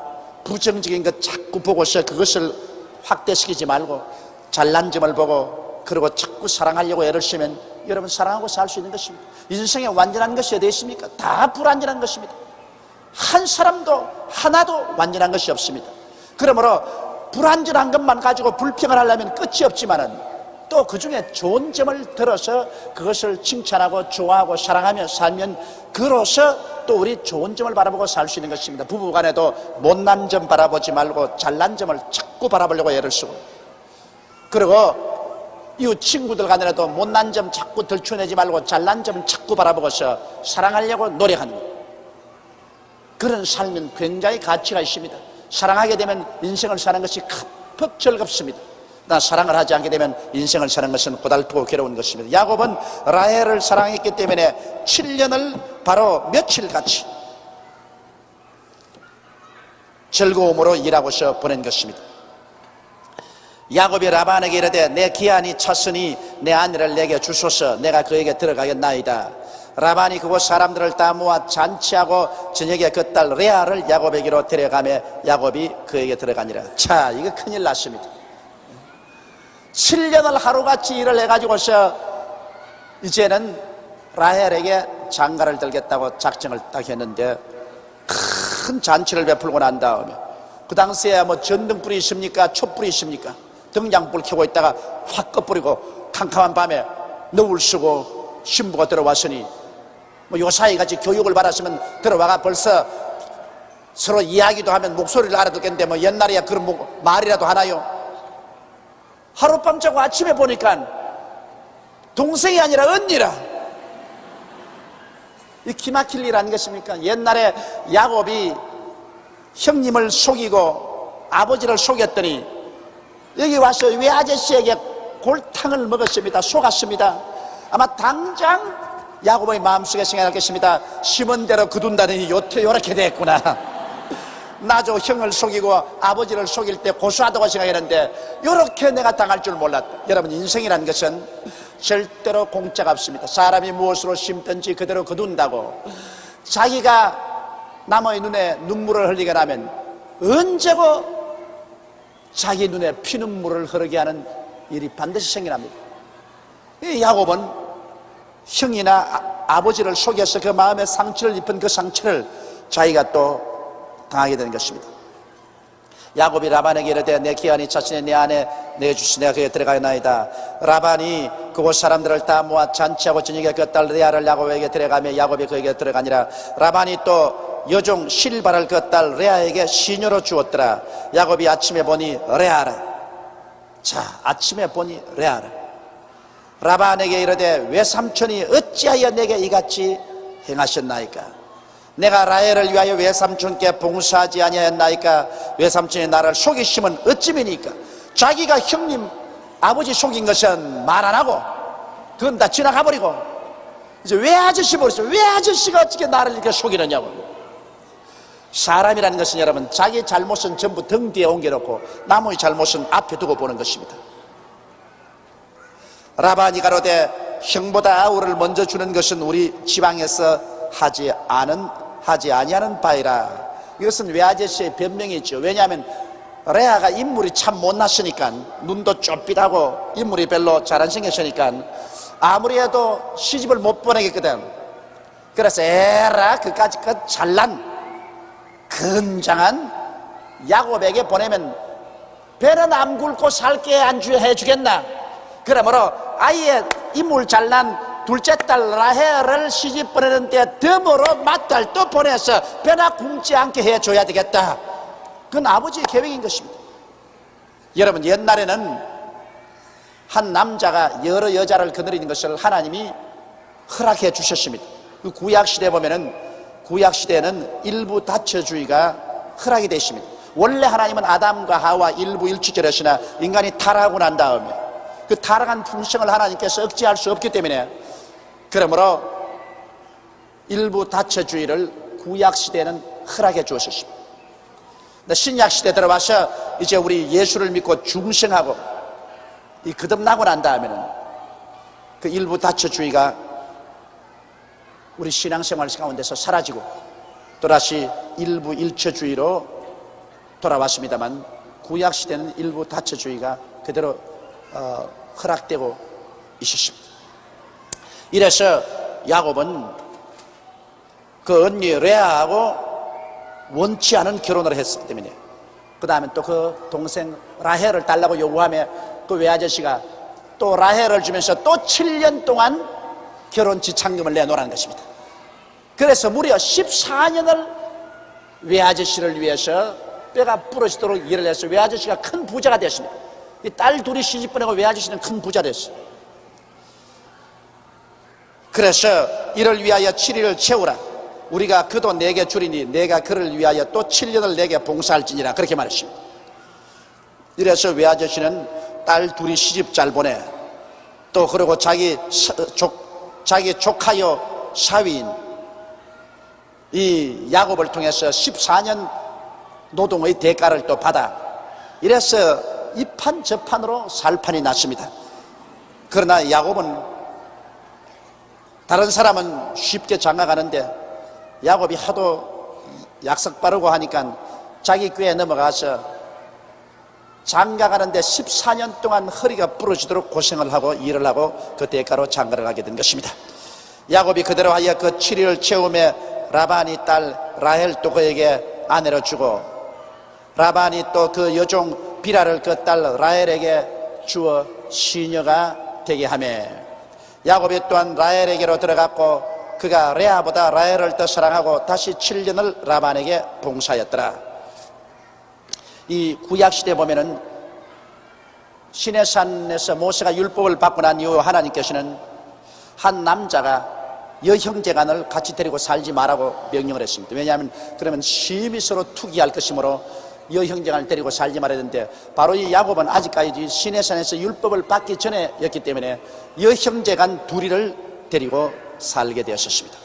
부정적인 것 자꾸 보고서 그것을 확대시키지 말고 잘난 점을 보고 그리고 자꾸 사랑하려고 애를 쓰면 여러분 사랑하고 살 수 있는 것입니다. 인생에 완전한 것이 어디 있습니까? 다 불완전한 것입니다. 한 사람도 하나도 완전한 것이 없습니다. 그러므로 불완전한 것만 가지고 불평을 하려면 끝이 없지만은 또 그 중에 좋은 점을 들어서 그것을 칭찬하고 좋아하고 사랑하며 살면 그로서 또 우리 좋은 점을 바라보고 살 수 있는 것입니다. 부부간에도 못난 점 바라보지 말고 잘난 점을 자꾸 바라보려고 애를 쓰고, 그리고 이웃 친구들 간에도 못난 점 자꾸 들춰내지 말고 잘난 점 자꾸 바라보고서 사랑하려고 노력하는 것, 그런 삶은 굉장히 가치가 있습니다. 사랑하게 되면 인생을 사는 것이 컵퍽 즐겁습니다. 나 사랑을 하지 않게 되면 인생을 사는 것은 고달프고 괴로운 것입니다. 야곱은 라헬을 사랑했기 때문에 7년을 바로 며칠같이 즐거움으로 일하고서 보낸 것입니다. 야곱이 라반에게 이르되 내 기한이 찼으니 내 아내를 내게 주소서. 내가 그에게 들어가겠나이다. 라반이 그곳 사람들을 다 모아 잔치하고 저녁에 그 딸 레아를 야곱에게로 데려가며 야곱이 그에게 들어가니라. 자, 이거 큰일 났습니다. 7년을 하루같이 일을 해가지고서 이제는 라헬에게 장가를 들겠다고 작정을 딱 했는데 큰 잔치를 베풀고 난 다음에 그 당시에 뭐 전등불이 있습니까? 촛불이 있습니까? 등장불 켜고 있다가 확 꺼버리고 캄캄한 밤에 너울 쓰고 신부가 들어왔으니 뭐 요사이 같이 교육을 받았으면 들어와가 벌써 서로 이야기도 하면 목소리를 알아듣겠는데 뭐 옛날에야 그런 말이라도 하나요? 하룻밤 자고 아침에 보니까 동생이 아니라 언니라. 이 기막힐 일 아니겠습니까? 옛날에 야곱이 형님을 속이고 아버지를 속였더니 여기 와서 외아저씨에게 골탕을 먹었습니다. 속았습니다. 아마 당장 야곱의 마음속에 생각하겠습니다. 심은 대로 거둔다더니 요렇게 됐구나. 나도 형을 속이고 아버지를 속일 때 고소하다고 생각했는데 이렇게 내가 당할 줄 몰랐다. 여러분, 인생이라는 것은 절대로 공짜가 없습니다. 사람이 무엇으로 심든지 그대로 거둔다고. 자기가 남의 눈에 눈물을 흘리게 하면 언제고 자기 눈에 피눈물을 흐르게 하는 일이 반드시 생겨납니다. 이 야곱은 형이나 아버지를 속여서 그 마음에 상처를 입은 그 상처를 자기가 또 당하게 되는 것입니다. 야곱이 라반에게 이르되 내 기한이 찼으니 내 아내 내게 주시. 내가 그에 들어가나이다. 라반이 그곳 사람들을 다 모아 잔치하고 저녁에 그 딸 레아를 야곱에게 데려가며 야곱이 그에게 들어가니라. 라반이 또 여종 실바를 그 딸 레아에게 시녀로 주었더라. 야곱이 아침에 보니 레아라. 자, 아침에 보니 레아라. 라반에게 이르되 외삼촌이 어찌하여 내게 이같이 행하셨나이까? 내가 라헬을 위하여 외삼촌께 봉사하지 아니하였나이까? 외삼촌이 나를 속이시면 어찌미니까? 자기가 형님 아버지 속인 것은 말 안 하고 그건 다 지나가 버리고 이제 외아저씨 버렸어요. 외아저씨가 어떻게 나를 이렇게 속이느냐고. 사람이라는 것은 여러분, 자기 잘못은 전부 등 뒤에 옮겨놓고 남의 잘못은 앞에 두고 보는 것입니다. 라반이 가로되 형보다 아우를 먼저 주는 것은 우리 지방에서 하지 아니하는 바이라. 이것은 외아저씨의 변명이죠. 왜냐하면 레아가 인물이 참 못났으니까, 눈도 좁빗하고 인물이 별로 잘 안 생겼으니까 아무리 해도 시집을 못 보내겠거든. 그래서 에라 그까지 그 잘난 건장한 야곱에게 보내면 배는 안 굴고 살게 해주겠나. 그러므로 아예 인물 잘난 둘째 딸 라헬을 시집 보내는데 덤으로 맏딸도 보내서 배나 굶지 않게 해줘야 되겠다. 그건 아버지의 계획인 것입니다. 여러분, 옛날에는 한 남자가 여러 여자를 거느리는 것을 하나님이 허락해 주셨습니다. 그 구약시대에 보면은, 구약시대에는 일부 다처주의가 허락이 되십니다. 원래 하나님은 아담과 하와 일부 일치절하시나 인간이 타락하고 난 다음에 그 타락한 품성을 하나님께서 억제할 수 없기 때문에, 그러므로 일부 다처주의를 구약시대에는 허락해 주었습니다. 신약시대 들어와서 이제 우리 예수를 믿고 중생하고 이 거듭나고 난 다음에는 그 일부 다처주의가 우리 신앙생활 가운데서 사라지고 또다시 일부 일처주의로 돌아왔습니다만, 구약시대는 일부 다처주의가 그대로 허락되고 있었습니다. 이래서 야곱은 그 언니 레아하고 원치 않은 결혼을 했기 때문에, 그 다음에 또 그 동생 라헬을 달라고 요구하며 그 외아저씨가 또 라헬을 주면서 또 7년 동안 결혼 지참금을 내놓으라는 것입니다. 그래서 무려 14년을 외아저씨를 위해서 뼈가 부러지도록 일을 해서 외아저씨가 큰 부자가 됐습니다. 이 딸 둘이 시집 보내고 외아저씨는 큰 부자 됐어요. 그래서 이를 위하여 7일을 채우라. 우리가 그도 내게 주리니 내가 그를 위하여 또 7년을 내게 봉사할지니라. 그렇게 말했습니다. 이래서 외아저씨는 딸 둘이 시집 잘 보내. 또 그리고 자기 조카요 사위인 이 야곱을 통해서 14년 노동의 대가를 또 받아. 이래서 이판 저판으로 살판이 났습니다. 그러나 야곱은, 다른 사람은 쉽게 장가가는데 야곱이 하도 약속 바르고 하니까 자기 꾀에 넘어가서 장가가는데 14년 동안 허리가 부러지도록 고생을 하고 일을 하고 그 대가로 장가를 가게 된 것입니다. 야곱이 그대로 하여 그 7일을 채우며 라반이 딸 라헬도 그에게 아내로 주고, 라반이 또 그 여종 비라를 그 딸 라헬에게 주어 시녀가 되게 하며, 야곱이 또한 라헬에게로 들어갔고 그가 레아보다 라헬을 더 사랑하고 다시 7년을 라반에게 봉사하였더라. 이 구약시대에 보면은 시내산에서 모세가 율법을 받고 난 이후 하나님께서는 한 남자가 여형제간을 같이 데리고 살지 말라고 명령을 했습니다. 왜냐하면 그러면 심히 서로 투기할 것이므로 여형제간을 데리고 살지 말아야 되는데, 바로 이 야곱은 아직까지 시내산에서 율법을 받기 전에였기 때문에 여형제간 둘이를 데리고 살게 되었습니다.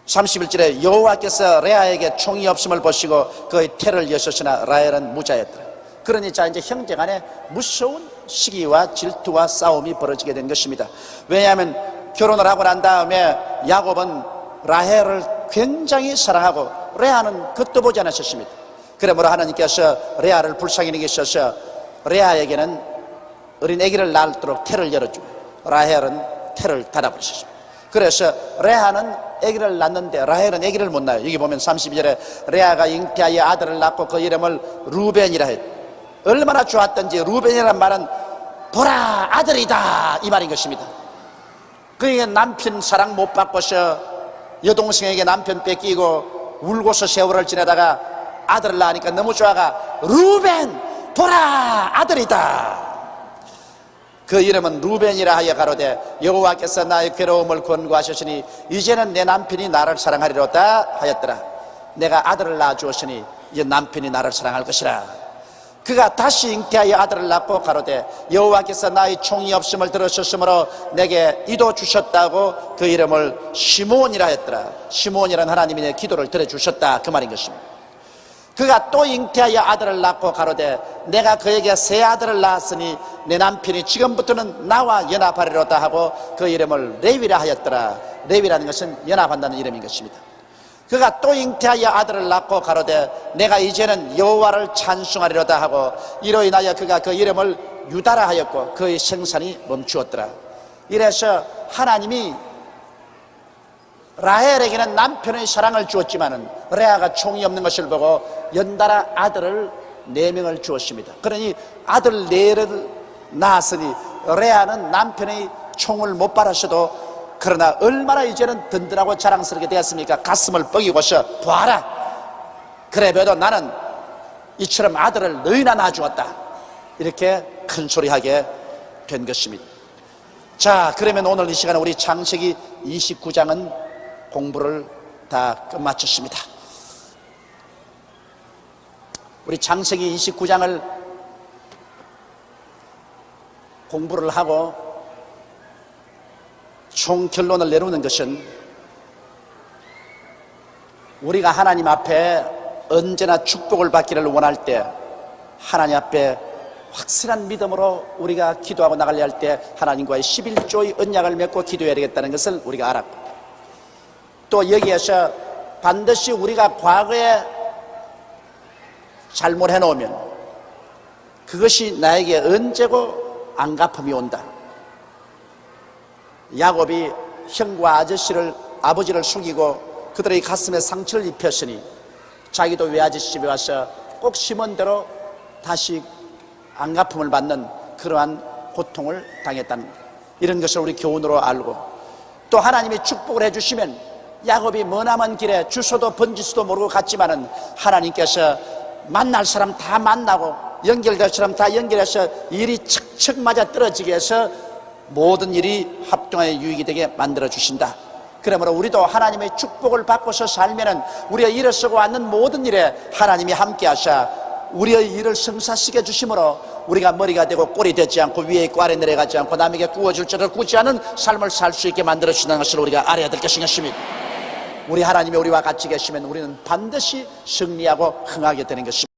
31절에 여호와께서 레아에게 총이 없음을 보시고 그의 태를 여셨으나 라헬은 무자였더라. 그러니 자 이제 형제간에 무서운 시기와 질투와 싸움이 벌어지게 된 것입니다. 왜냐하면 결혼을 하고 난 다음에 야곱은 라헬을 굉장히 사랑하고 레아는 그것도 보지 않았었습니다. 그러므로 하나님께서 레아를 불쌍히 여기셔서 레아에게는 어린 아기를 낳도록 태를 열어주고 라헬은 태를 닫아버리셨습니다. 그래서 레아는 아기를 낳는데 라헬은 아기를 못 낳아요. 여기 보면 32절에 레아가 잉태하여 아들을 낳고 그 이름을 루벤이라 했. 얼마나 좋았던지, 루벤이란 말은 보라 아들이다 이 말인 것입니다. 그에게 남편 사랑 못 받고서 여동생에게 남편 뺏기고 울고서 세월을 지내다가 아들을 낳으니까 너무 좋아가 루벤 보라 아들이다. 그 이름은 루벤이라 하여 가로되 여호와께서 나의 괴로움을 권고하셨으니 이제는 내 남편이 나를 사랑하리로다 하였더라. 내가 아들을 낳아 주었으니 이제 남편이 나를 사랑할 것이라. 그가 다시 잉태하여 아들을 낳고 가로되 여호와께서 나의 총이 없음을 들으셨으므로 내게 이도 주셨다고 그 이름을 시므온이라 했더라. 시므온이란 하나님이 내 기도를 들어주셨다 그 말인 것입니다. 그가 또 잉태하여 아들을 낳고 가로되 내가 그에게 새 아들을 낳았으니 내 남편이 지금부터는 나와 연합하리로다 하고 그 이름을 레위라 하였더라. 레위라는 것은 연합한다는 이름인 것입니다. 그가 또 잉태하여 아들을 낳고 가로되 내가 이제는 여호와를 찬송하리로다 하고 이로 인하여 그가 그 이름을 유다라 하였고 그의 생산이 멈추었더라. 이래서 하나님이 라헬에게는 남편의 사랑을 주었지만은 레아가 총이 없는 것을 보고 연달아 아들을 4명을 주었습니다. 그러니 아들 4를 낳았으니 레아는 남편의 총을 못 받았어도 그러나 얼마나 이제는 든든하고 자랑스럽게 되었습니까? 가슴을 뻐기고서 보아라, 그래 봬도 나는 이처럼 아들을 너희나 낳아주었다, 이렇게 큰 소리하게 된 것입니다. 자, 그러면 오늘 이 시간에 우리 창세기 29장은 공부를 다 끝마쳤습니다. 우리 창세기 29장을 공부를 하고 총 결론을 내놓는 것은 우리가 하나님 앞에 언제나 축복을 받기를 원할 때 하나님 앞에 확실한 믿음으로 우리가 기도하고 나가려 할 때 하나님과의 11조의 언약을 맺고 기도해야 되겠다는 것을 우리가 알았고, 또 여기에서 반드시 우리가 과거에 잘못해 놓으면 그것이 나에게 언제고 안갚음이 온다. 야곱이 형과 아버지를 속이고 그들의 가슴에 상처를 입혔으니 자기도 외아저씨 집에 와서 꼭 심은 대로 다시 안갚음을 받는 그러한 고통을 당했다는, 이런 것을 우리 교훈으로 알고, 또 하나님이 축복을 해주시면 야곱이 머나먼 길에 주소도 번지수도 모르고 갔지만은 하나님께서 만날 사람 다 만나고 연결될 사람 다 연결해서 일이 척척 맞아 떨어지게 해서 모든 일이 합동하여 유익이 되게 만들어 주신다. 그러므로 우리도 하나님의 축복을 받고서 살면은 우리가 일을 쓰고 왔는 모든 일에 하나님이 함께 하셔 우리의 일을 성사시켜 주심으로 우리가 머리가 되고 꼴이 되지 않고 위에 있고 아래 내려가지 않고 남에게 구워줄 줄을 구지 않은 삶을 살 수 있게 만들어 주시는 것을 우리가 알아야 될 것입니다. 우리 하나님이 우리와 같이 계시면 우리는 반드시 승리하고 흥하게 되는 것입니다.